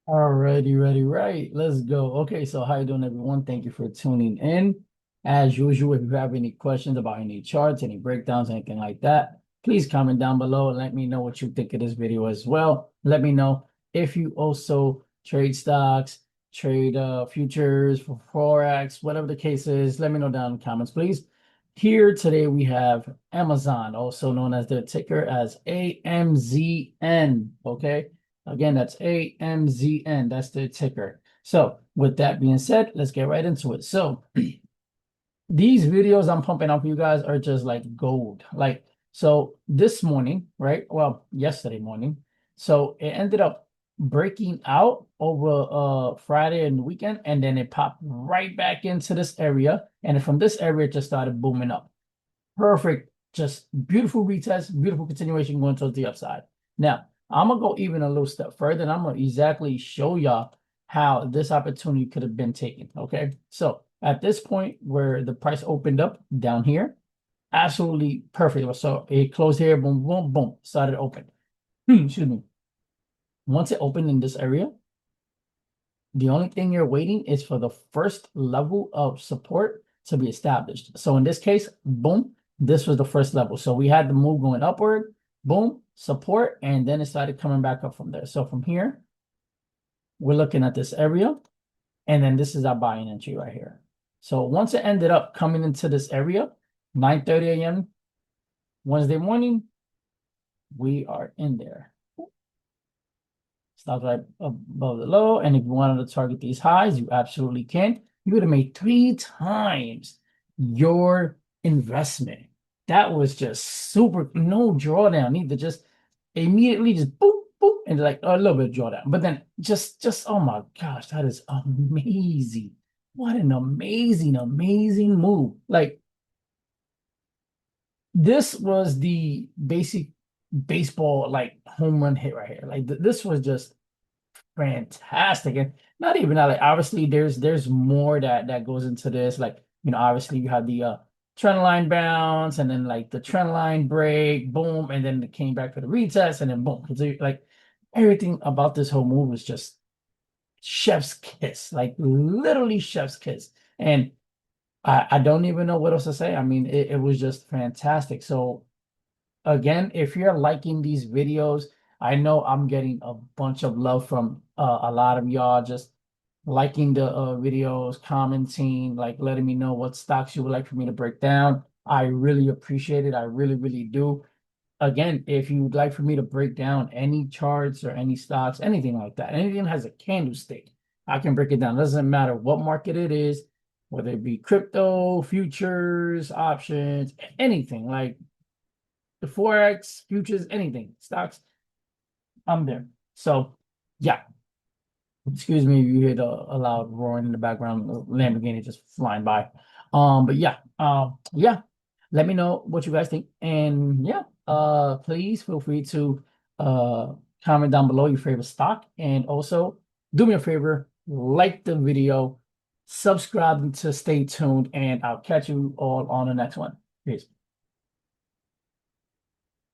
Alrighty, ready, right. Let's go. Okay, so how you doing, everyone? Thank you for tuning in. As usual, if you have any questions about any charts, any breakdowns, anything like that, please comment down below and let me know what you think of this video as well. Let me know if you also trade stocks, trade futures for Forex, whatever the case is. Let me know down in the comments, please. Here today we have Amazon, also known as the ticker as AMZN. Okay. Again, that's AMZN. That's the ticker. So with that being said, let's get right into it. So these videos I'm pumping out for you guys are just like gold. Like, so this morning, right? Well, yesterday morning. So it ended up breaking out over Friday and the weekend, and then it popped right back into this area. And from this area, it just started booming up. Perfect. Just beautiful retest, beautiful continuation going towards the upside. Now, I'm gonna go even a little step further, and I'm gonna exactly show y'all how this opportunity could have been taken. Okay. So at this point where the price opened up down here, absolutely perfect. So it closed here, boom, boom, boom, started open. Excuse me. Once it opened in this area, the only thing you're waiting is for the first level of support to be established. So in this case, boom, this was the first level. So we had the move going upward, boom, support, and then it started coming back up from there. So from here, we're looking at this area, and then this is our buying entry right here. So once it ended up coming into this area, 9:30 a.m. Wednesday morning, we are in there. Stops right above the low. And if you wanted to target these highs, you absolutely can. You would have made 3 times your investment. That was just super, no drawdown either. Just immediately just boom, boom, and like a little bit of drawdown. But then just oh my gosh, that is amazing. What an amazing move. Like this was the basic baseball like home run hit right here. Like this was just fantastic. And not even that, like obviously there's more that goes into this. Like, obviously you have the trend line bounce and then like the trend line break, boom, and then it came back for the retest and then boom. So like everything about this whole move was just chef's kiss, like literally chef's kiss. And I don't even know what else to say. I mean, it was just fantastic. So again, if you're liking these videos, I know I'm getting a bunch of love from a lot of y'all just liking the videos, commenting, like letting me know what stocks you would like for me to break down. I really appreciate it. I really do. Again, if you would like for me to break down any charts or any stocks, anything like that, anything that has a candlestick, I can break it down. It doesn't matter what market it is, whether it be crypto, futures, options, anything like the Forex, futures, anything, stocks, I'm there. So, yeah, excuse me if you hear a loud roaring in the background, the Lamborghini just flying by. But yeah, let me know what you guys think, and yeah, please feel free to comment down below your favorite stock, and also do me a favor, like the video, subscribe to stay tuned, and I'll catch you all on the next one. Peace.